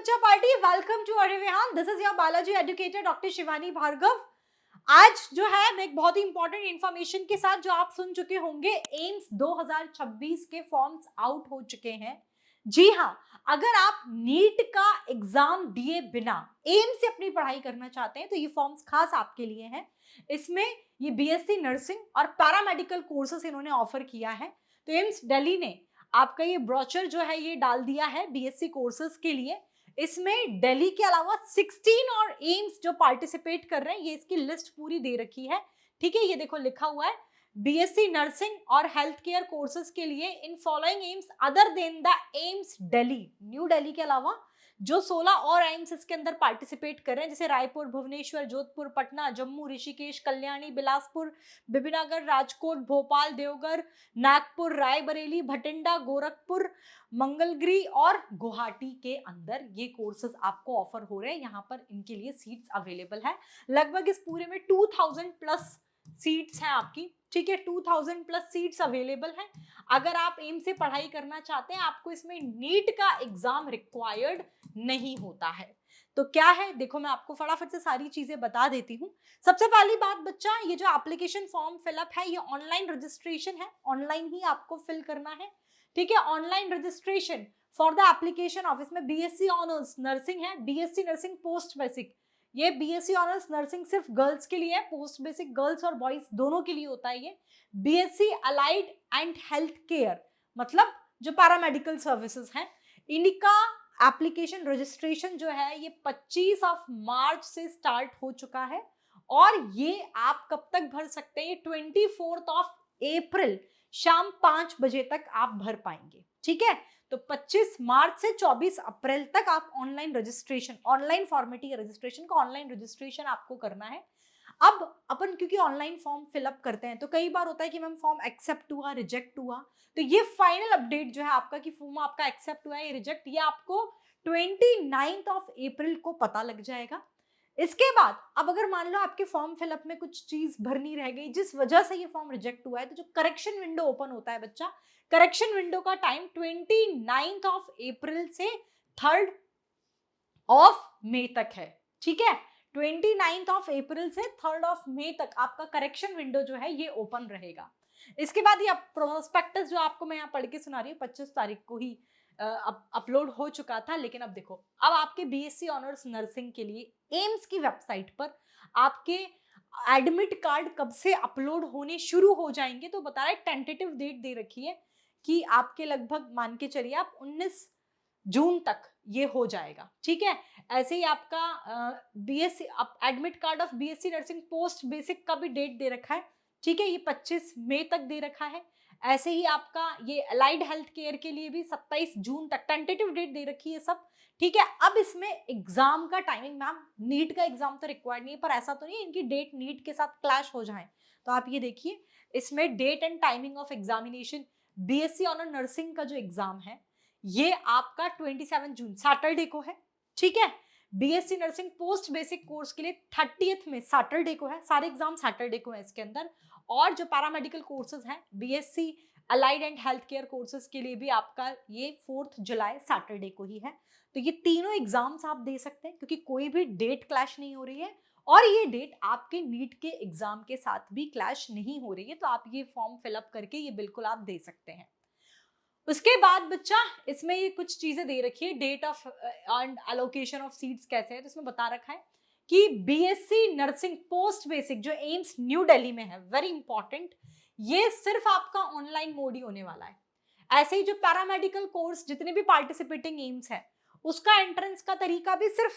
बच्चा party, welcome to Arivihan. This is your Balaji educator doctor Shivani Bhargav. आज जो है मैं एक बहुत ही इंपॉर्टेंट इंफॉर्मेशन के साथ, जो आप सुन चुके होंगे, एम्स 2026 के फॉर्म्स आउट हो चुके हैं। जी हाँ, अगर आप नीट का एग्जाम दिए बिना एम्स से अपनी पढ़ाई करना चाहते हैं तो ये फॉर्म्स खास आपके लिए हैं। इसमें ये बीएससी नर्सिंग और पैरामेडिकल कोर्सेस इन्होंने ऑफर किया है। तो एम्स दिल्ली ने आपका ये ब्रोचर जो है ये डाल दिया है बीएससी कोर्सेज के लिए। इसमें दिल्ली के अलावा 16 और एम्स जो पार्टिसिपेट कर रहे हैं, ये इसकी लिस्ट पूरी दे रखी है। ठीक है, ये देखो लिखा हुआ है बीएससी नर्सिंग और हेल्थ केयर कोर्सेज के लिए in following AIIMS other than the AIIMS Delhi, new Delhi के अलावा जो 16 और एम्स इसके अंदर पार्टिसिपेट कर रहे हैं, जैसे रायपुर, भुवनेश्वर, जोधपुर, पटना, जम्मू, ऋषिकेश, कल्याणी, बिलासपुर, बिबिनागर, राजकोट, भोपाल, देवघर, नागपुर, रायबरेली, भटिंडा, गोरखपुर, मंगलगिरी और गुवाहाटी के अंदर ये कोर्सेज आपको ऑफर हो रहे हैं। यहाँ पर इनके लिए सीट्स अवेलेबल है। लगभग इस पूरे में 2000 प्लस सीट्स हैं आपकी। ठीक है, 2000 प्लस सीट्स अवेलेबल हैं। अगर आप एम से पढ़ाई करना चाहते हैं, आपको इसमें नीट का एग्जाम रिक्वायर्ड नहीं होता है। तो क्या है, देखो मैं आपको फटाफट से सारी चीजें बता देती हूँ। सबसे पहली बात बच्चा, ये जो एप्लीकेशन फॉर्म फिलअप है ये ऑनलाइन रजिस्ट्रेशन है, ऑनलाइन ही आपको फिल करना है। ठीक है, online registration for the application of, इसमें बीएससी ऑनर्स नर्सिंग है, बीएससी नर्सिंग पोस्ट बेसिक। ये बीएससी ऑनर्स नर्सिंग सिर्फ गर्ल्स के लिए है, पोस्ट बेसिक गर्ल्स और बॉयज दोनों के लिए होता है। ये BSc allied and health care, मतलब जो पैरामेडिकल सर्विसेज हैं, इनका एप्लीकेशन रजिस्ट्रेशन जो है ये 25 मार्च से स्टार्ट हो चुका है। और ये आप कब तक भर सकते हैं, 24 अप्रैल शाम 5 बजे तक आप भर पाएंगे। ठीक है, तो 25 मार्च से 24 अप्रैल तक आप ऑनलाइन रजिस्ट्रेशन, ऑनलाइन फॉर्मेटी रजिस्ट्रेशन का ऑनलाइन रजिस्ट्रेशन आपको करना है। अब अपन क्योंकि ऑनलाइन फॉर्म फिलअप करते हैं तो कई बार होता है कि मैम फॉर्म एक्सेप्ट हुआ, रिजेक्ट हुआ, तो ये फाइनल अपडेट जो है आपका कि फॉर्म आपका एक्सेप्ट हुआ है या रिजेक्ट, ये आपको 29 अप्रैल को पता लग जाएगा। इसके बाद अब अगर मान लो आपके फॉर्म फिलअप में कुछ चीज भरनी रह गई जिस वजह से ये फॉर्म रिजेक्ट हुआ है, तो जो करेक्शन विंडो ओपन होता है बच्चा, करेक्शन विंडो का टाइम 29 अप्रैल से 3 मई तक है। ठीक है, 29 अप्रैल से 3 मई तक आपका करेक्शन विंडो जो है ये ओपन रहेगा। इसके बाद ये प्रोस्पेक्टस जो आपको मैं यहाँ पढ़ के सुना रही हूँ 25 तारीख को ही अपलोड हो चुका था। लेकिन अब देखो, अब आपके बीएससी ऑनर्स नर्सिंग के लिए एम्स की वेबसाइट पर आपके एडमिट कार्ड कब से अपलोड होने शुरू हो जाएंगे, तो बता रहा है टेंटेटिव डेट दे रखी है कि आपके लगभग मान के चलिए आप 19 जून तक ये हो जाएगा। ठीक है, ऐसे ही आपका BSc admit card of BSc nursing post basic का भी डेट दे रखा है। ठीक है, ये 25 मई तक दे रखा है। ऐसे ही आपका ये अलाइड हेल्थ केयर के लिए भी 27 जून तक टेंटेटिव डेट दे रखी है सब। ठीक है, अब इसमें एग्जाम का टाइमिंग, मैम नीट का एग्जाम तो रिक्वायर्ड नहीं है, पर ऐसा तो नहीं है इनकी डेट नीट के साथ क्लैश हो जाए। तो आप ये देखिए, इसमें date and timing of examination BSc honour nursing का जो एग्जाम है ये आपका 27 जून सैटरडे को है। ठीक है, BSc nursing post basic course के लिए 30 में सैटरडे को है, सारे एग्जाम सैटरडे को है इसके अंदर। और जो पैरामेडिकल कोर्सेज हैं BSc allied and health care courses के लिए भी आपका ये 4 जुलाई सैटरडे को ही है। तो ये तीनों एग्जाम्स आप दे सकते हैं क्योंकि कोई भी डेट क्लैश नहीं हो रही है और ये डेट आपके नीट के एग्जाम के साथ भी क्लैश नहीं हो रही है। तो आप ये फॉर्म फिलअप करके ये बिल्कुल आप दे सकते हैं। उसके बाद बच्चा इसमें ये कुछ चीजें दे रखी है, date of and allocation of seats कैसे है, तो इसमें बता रखा है कि बीएससी नर्सिंग पोस्ट बेसिक जो एम्स न्यू दिल्ली में है, वेरी इंपॉर्टेंट, ये सिर्फ आपका ऑनलाइन मोड ही होने वाला है। ऐसे ही जो पैरामेडिकल कोर्स जितने भी पार्टिसिपेटिंग एम्स है उसका एंट्रेंस का तरीका भी सिर्फ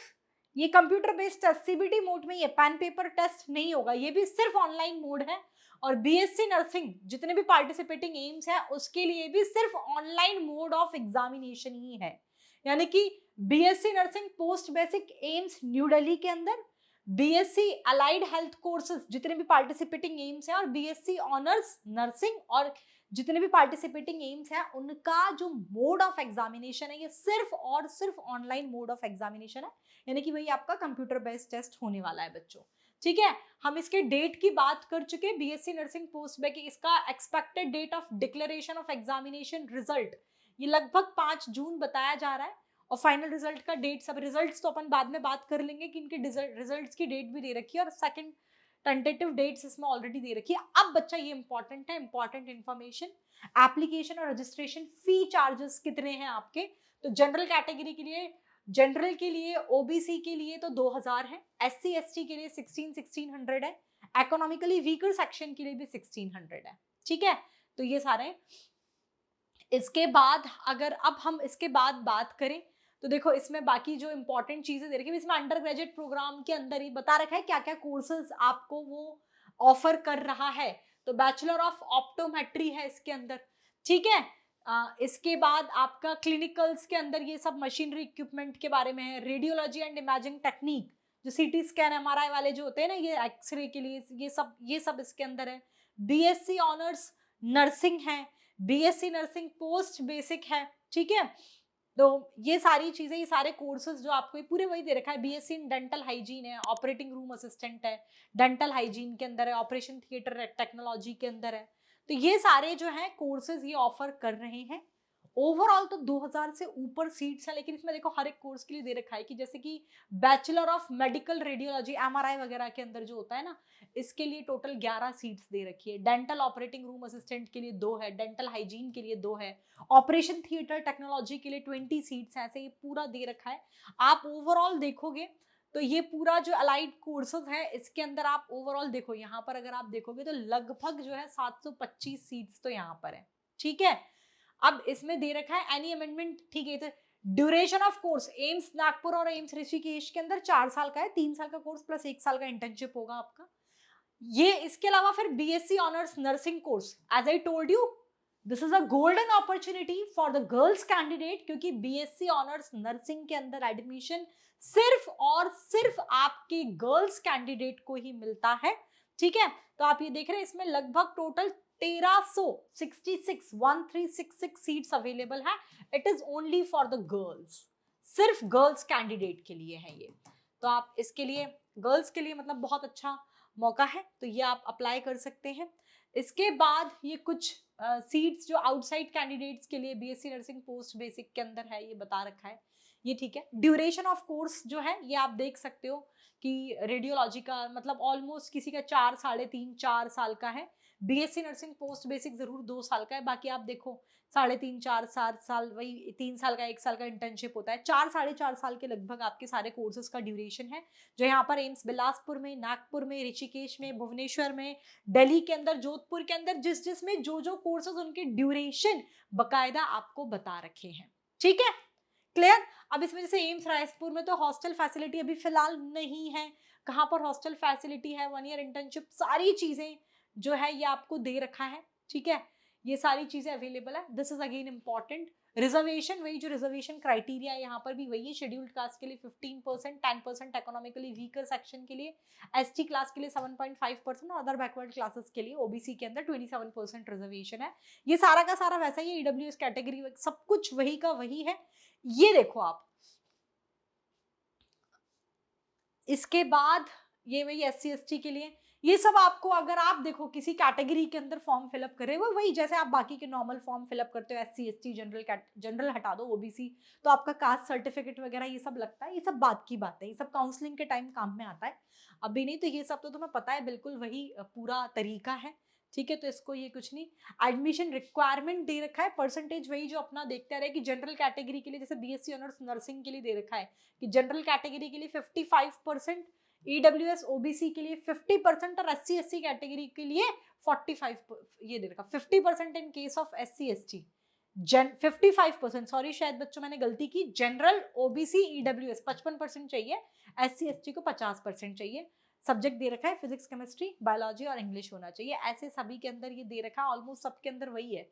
ये computer based test CBT mode में, ये पेन पेपर टेस्ट नहीं होगा, ये भी सिर्फ ऑनलाइन मोड है। और बीएससी नर्सिंग जितने भी पार्टिसिपेटिंग एम्स है उसके लिए भी सिर्फ ऑनलाइन मोड ऑफ एग्जामिनेशन ही है। यानी कि BSc nursing post basic AIIMS new Delhi के अंदर, बीएससी अलाइड हेल्थ कोर्सेज जितने भी पार्टिसिपेटिंग एम्स है और बीएससी ऑनर्स नर्सिंग और जितने भी पार्टिसिपेटिंग एम्स है उनका जो मोड ऑफ एग्जामिनेशन है ये सिर्फ और सिर्फ ऑनलाइन मोड ऑफ एग्जामिनेशन है। यानी कि वही आपका कंप्यूटर बेस्ड टेस्ट होने वाला है बच्चों। ठीक है, हम इसके डेट की बात कर चुके, बीएससी नर्सिंग पोस्ट में कि इसका expected date of declaration of examination result ये लगभग 5 जून बताया जा रहा है। और फाइनल रिजल्ट का डेट, सब रिजल्ट्स तो अपन बाद में बात कर लेंगे कि इनके रिजल्ट्स की डेट भी दे रखी है और सेकंड टेंटेटिव डेट्स इसमें ऑलरेडी दे रखी है। अब बच्चा ये इंपॉर्टेंट है, इंपॉर्टेंट इन्फॉर्मेशन, एप्लीकेशन और रजिस्ट्रेशन फी चार्जेस कितने हैं आपके। तो जनरल कैटेगरी के लिए, जनरल के लिए, ओबीसी के लिए तो 2000 है, एससी एसटी के लिए 1600 है, इकोनॉमिकली वीकर सेक्शन के लिए भी 1600 है। ठीक है, तो ये सारे। इसके बाद अगर अब हम इसके बाद बात करें तो देखो इसमें बाकी जो इंपॉर्टेंट चीजें दे रखी है, इसमें अंडर ग्रेजुएट प्रोग्राम के अंदर ही बता रखा है क्या क्या कोर्सेज आपको वो ऑफर कर रहा है। तो बैचलर ऑफ ऑप्टोमेट्री है इसके अंदर, ठीक है। इसके बाद आपका क्लिनिकल्स के अंदर ये सब मशीनरी इक्विपमेंट के बारे में है, रेडियोलॉजी एंड इमेजिंग टेक्निक, जो सीटी स्कैन एमआरआई वाले जो होते हैं ना, ये एक्सरे के लिए, ये सब इसके अंदर है। बीएससी ऑनर्स नर्सिंग है, बीएससी नर्सिंग पोस्ट बेसिक है, ठीक है। तो ये सारी चीजें, ये सारे कोर्सेज जो आपको पूरे वही दे रखा है। बीएससी इन डेंटल हाइजीन है, ऑपरेटिंग रूम असिस्टेंट है, डेंटल हाइजीन के अंदर है, ऑपरेशन थिएटर टेक्नोलॉजी के अंदर है। तो ये सारे जो है कोर्सेज ये ऑफर कर रहे हैं। ओवरऑल तो 2000 से ऊपर सीट्स है, लेकिन इसमें देखो हर एक कोर्स के लिए दे रखा है कि जैसे कि bachelor of medical radiology MRI वगैरह के अंदर जो होता है ना, इसके लिए टोटल 11 सीट्स दे रखी है। डेंटल ऑपरेटिंग रूम असिस्टेंट के लिए 2 है, डेंटल हाइजीन के लिए 2 है, ऑपरेशन थिएटर टेक्नोलॉजी के लिए 20 सीट्स है, ऐसे ये पूरा दे रखा है। आप ओवरऑल देखोगे तो ये पूरा जो अलाइड कोर्सेज है इसके अंदर आप ओवरऑल देखो, यहाँ पर अगर आप देखोगे तो लगभग जो है 725 सीट्स तो यहाँ पर है, ठीक है। अब इसमें दे रखा है एनी अमेंडमेंट, ठीक है। तो duration of course AIIMS Nagpur और एम्स ऋषिकेश के अंदर 4 साल का है, 3 साल का कोर्स प्लस 1 साल का इंटर्नशिप होगा आपका। ये इसके अलावा फिर BSc honours nursing course, as I told you this is a golden opportunity for the girls candidate, क्योंकि बीएससी ऑनर्स नर्सिंग के अंदर एडमिशन सिर्फ और सिर्फ आपके गर्ल्स कैंडिडेट को ही मिलता है, ठीक है। तो आप ये देख रहे हैं इसमें लगभग टोटल 1366 सीट्स अवेलेबल है। It is only for the girls, सिर्फ गर्ल्स कैंडिडेट के लिए है ये। तो आप इसके लिए, गर्ल्स के लिए मतलब बहुत अच्छा मौका है, तो ये आप अप्लाई कर सकते हैं। इसके बाद ये कुछ सीट्स जो आउटसाइड कैंडिडेट्स के लिए बीएससी नर्सिंग पोस्ट बेसिक के अंदर है, ये बता रखा है, ये ठीक है। ड्यूरेशन ऑफ कोर्स जो है ये आप देख सकते हो कि रेडियोलॉजी का मतलब ऑलमोस्ट किसी का 4 साढ़े 3 4 साल का है, बीएससी नर्सिंग पोस्ट बेसिक जरूर 2 साल का है, बाकी आप देखो 3.5 4 7 साल, वही 3 साल का 1 साल का इंटर्नशिप होता है, 4 साढ़े 4 साल के लगभग आपके सारे कोर्सेज का ड्यूरेशन है, जो यहाँ पर एम्स बिलासपुर में, नागपुर में, ऋषिकेश में, भुवनेश्वर में, दिल्ली के अंदर, जोधपुर के अंदर, जिसमें जो कोर्सेज उनके ड्यूरेशन बकायदा आपको बता रखे हैं, ठीक है, क्लियर। अब इसमें जैसे एम्स रायपुर में तो हॉस्टल फैसिलिटी अभी फिलहाल नहीं है, कहाँ पर हॉस्टल फैसिलिटी है, 1 ईयर इंटर्नशिप, सारी चीजें जो है ये आपको दे रखा है, ठीक है। ये सारी चीजें अवेलेबल है। This is again important. Reservation, वही जो रिजर्वेशन क्राइटेरिया है यहाँ पर भी वही है, शेड्यूल्ड कास्ट के लिए 15%, 10% इकोनॉमिकली वीकर सेक्शन के लिए, एसटी क्लास के लिए 7.5% और अदर बैकवर्ड क्लासेस के लिए ओबीसी के अंदर 27% रिजर्वेशन है। ये सारा का सारा वैसा ही है, ईडब्ल्यूएस कैटेगरी सब कुछ वही का वही है। ये देखो आप, इसके बाद ये वही एससी एसटी के लिए, ये सब आपको अगर आप देखो किसी कैटेगरी के अंदर फॉर्म फिलअप करे, वो वही जैसे आप बाकी के नॉर्मल फॉर्म फिलअप करते हो, एससी एसटी जनरल हटा दो, ओबीसी तो आपका कास्ट सर्टिफिकेट वगैरह ये सब लगता है, ये सब बात की बात है, ये सब काउंसलिंग के टाइम काम में आता है, अभी नहीं। तो ये सब तो तुम्हें पता है, बिल्कुल वही पूरा तरीका है, ठीक है। तो इसको ये कुछ नहीं, एडमिशन रिक्वायरमेंट दे रखा है, परसेंटेज वही जो अपना देखते रहे कि जनरल कैटेगरी के लिए जैसे बीएससी ऑनर्स नर्सिंग के लिए दे रखा है कि जनरल कैटेगरी के लिए 55%, ईडब्ल्यूएस ओबीसी के लिए 50% और एससी एससी कैटेगरी के लिए 45, ये दे रखा 50% in case of SC ST, 55%, sorry शायद बच्चों मैंने गलती की, जनरल ओबीसी ईडब्ल्यूएस 55% चाहिए, एससी एसटी को 50% चाहिए। सब्जेक्ट दे रखा है फिजिक्स केमिस्ट्री बायोलॉजी और इंग्लिश होना चाहिए, ऐसे सभी के अंदर ये दे रखा है, ऑलमोस्ट सबके अंदर वही है।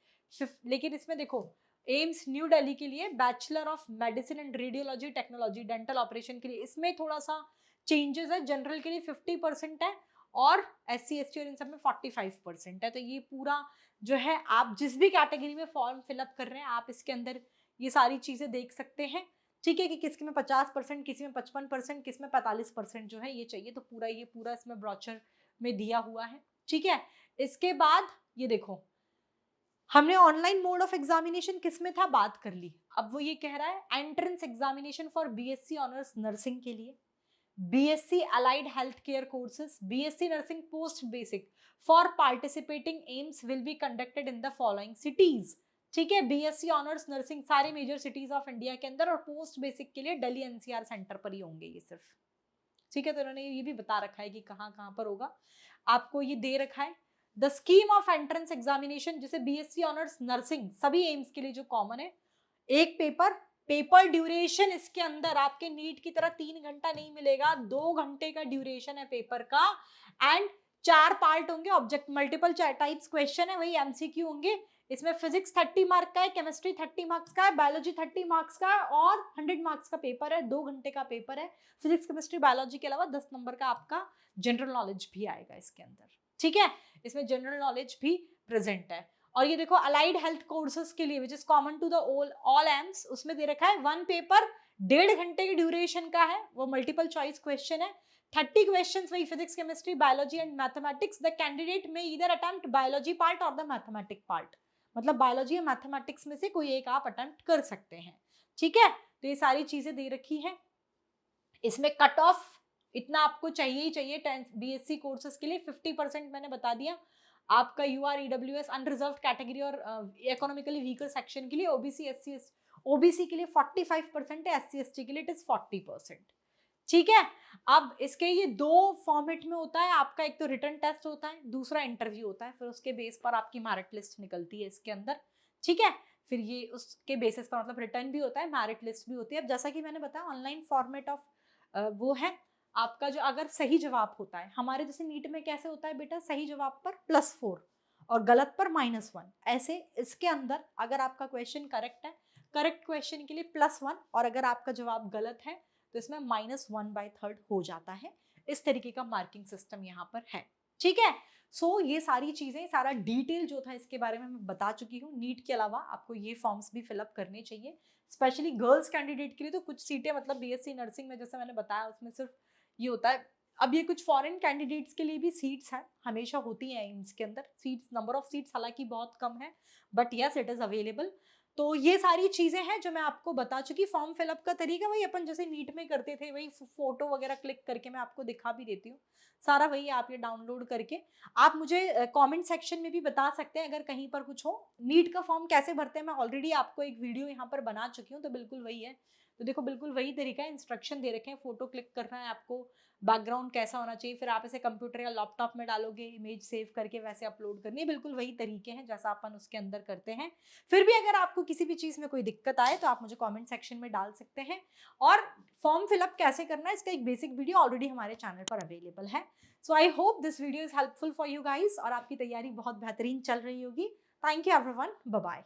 लेकिन इसमें देखो एम्स न्यू दिल्ली के लिए bachelor of medicine and radiology technology dental operation के लिए इसमें थोड़ा सा चेंजेस है, जनरल के लिए 50% है और एससी एसटी और इन सब में 45% है। तो ये पूरा जो है आप जिस भी कैटेगरी में फॉर्म फिलअप कर रहे हैं आप इसके अंदर ये सारी चीजें देख सकते हैं, ठीक है, कि किसके में 50%, किसी में 55%, किस में 45% जो है ये चाहिए। तो पूरा ये पूरा इसमें ब्रोचर में दिया हुआ है, ठीक है। इसके बाद ये देखो हमने ऑनलाइन मोड ऑफ एग्जामिनेशन किस में था बात कर ली, अब वो ये कह रहा है entrance examination for BSc honours nursing के लिए, BSc allied health care courses, BSc nursing post basic for participating AIIMS will be conducted in the following cities. ठीक है, बीएससी ऑनर्स नर्सिंग सारे मेजर सिटीज ऑफ इंडिया के अंदर, और post basic के लिए दिल्ली एनसीआर सेंटर पर ही होंगे ये सिर्फ। ठीक है, तो इन्होंने ये भी बता रखा है कि कहाँ कहाँ पर होगा, आपको ये दे रखा है। The scheme of entrance examination, जैसे बीएससी ऑनर्स नर्सिंग सभी एम्स के लिए जो कॉमन है, एक पेपर ड्यूरेशन इसके अंदर आपके नीट की तरह 3 घंटा नहीं मिलेगा, 2 घंटे का ड्यूरेशन है पेपर का, एंड 4 पार्ट होंगे, ऑब्जेक्ट मल्टीपल टाइप्स क्वेश्चन है, वही एमसीक्यू होंगे। इसमें फिजिक्स 30 मार्क का है, केमिस्ट्री 30 मार्क्स का है, बायोलॉजी 30 मार्क्स का है, और 100 मार्क्स का पेपर है, 2 घंटे का पेपर है। फिजिक्स केमिस्ट्री बायोलॉजी के अलावा 10 नंबर का आपका जनरल नॉलेज भी आएगा इसके अंदर। ठीक है, इसमें जनरल नॉलेज भी प्रेजेंट है। और ये देखो अलाइड हेल्थ कोर्सेज के लिए which is common to the all AIIMS, उसमें दे रखा है 1 पेपर 1.5 घंटे की ड्यूरेशन का है, वो मल्टीपल चॉइस क्वेश्चन है, 30 क्वेश्चंस वही physics chemistry biology and mathematics. The candidate में ईदर अटेम्प्ट बायोलॉजी पार्ट और द मैथमेटिक पार्ट, मतलब बायोलॉजी या मैथमेटिक्स में से कोई एक आप अटेम्प्ट कर सकते हैं। ठीक है, तो ये सारी चीजें दे रखी है। इसमें कट ऑफ इतना आपको चाहिए ही चाहिए बीएससी कोर्सेज के लिए, 50% मैंने बता दिया। आपका यूआर ईडब्ल्यूएस अनरिजर्व कैटेगरी और इकोनॉमिकली वीकर सेक्शन के लिए, ओबीसी एससी ओबीसी के लिए 45% है, एससी एसटी के लिए इट इज 40%। ठीक है, अब इसके ये 2 फॉर्मेट में होता है आपका, एक तो रिटन टेस्ट होता है, दूसरा इंटरव्यू होता है, फिर उसके बेस पर आपकी मेरिट लिस्ट निकलती है इसके अंदर। ठीक है, फिर ये उसके बेसिस पर मतलब रिटर्न भी होता है, मेरिट लिस्ट भी होती है। अब जैसा कि मैंने बताया ऑनलाइन फॉर्मेट ऑफ वो है आपका, जो अगर सही जवाब होता है, हमारे जैसे नीट में कैसे होता है बेटा, सही जवाब पर +4 और गलत पर -1, ऐसे इसके अंदर अगर आपका क्वेश्चन करेक्ट है, करेक्ट क्वेश्चन के लिए +1, और अगर आपका जवाब गलत है तो इसमें -1/3 हो जाता है। इस तरीके का मार्किंग सिस्टम यहाँ पर है। ठीक है, सो ये सारी चीजें, सारा डिटेल जो था इसके बारे में मैं बता चुकी हूँ। नीट के अलावा आपको ये फॉर्म्स भी फिलअप करने चाहिए, स्पेशली गर्ल्स कैंडिडेट के लिए। तो कुछ सीटें मतलब बीएससी नर्सिंग में जैसे मैंने बताया उसमें सिर्फ ये होता है। अब ये कुछ फॉरेन कैंडिडेट्स के लिए भी सीट्स हैं, हमेशा होती हैं एम्स के अंदर सीट्स, नंबर ऑफ सीट्स हालांकि बहुत कम है, but yes it is available. तो ये सारी चीजें हैं जो मैं आपको बता चुकी। फॉर्म फिलअप का तरीका वही अपन जैसे नीट में करते थे, वही फोटो वगैरह क्लिक करके मैं आपको दिखा भी देती हूँ, सारा वही आप ये डाउनलोड करके आप मुझे कमेंट सेक्शन में भी बता सकते हैं अगर कहीं पर कुछ हो। नीट का फॉर्म कैसे भरते हैं मैं ऑलरेडी आपको एक वीडियो यहाँ पर बना चुकी हूँ, तो बिल्कुल वही है। तो देखो बिल्कुल वही तरीका है, इंस्ट्रक्शन दे रखे हैं, फोटो क्लिक करना है आपको, बैकग्राउंड कैसा होना चाहिए, फिर आप इसे कंप्यूटर या लैपटॉप में डालोगे, इमेज सेव करके वैसे अपलोड करनी है। बिल्कुल वही तरीके हैं जैसा अपन उसके अंदर करते हैं। फिर भी अगर आपको किसी भी चीज में कोई दिक्कत आए तो आप मुझे कमेंट सेक्शन में डाल सकते हैं। और फॉर्म फिलअप कैसे करना है इसका एक बेसिक वीडियो ऑलरेडी हमारे चैनल पर अवेलेबल है। So I hope this video is helpful for you guys, और आपकी तैयारी बहुत बेहतरीन चल रही होगी। Thank you everyone, bye bye.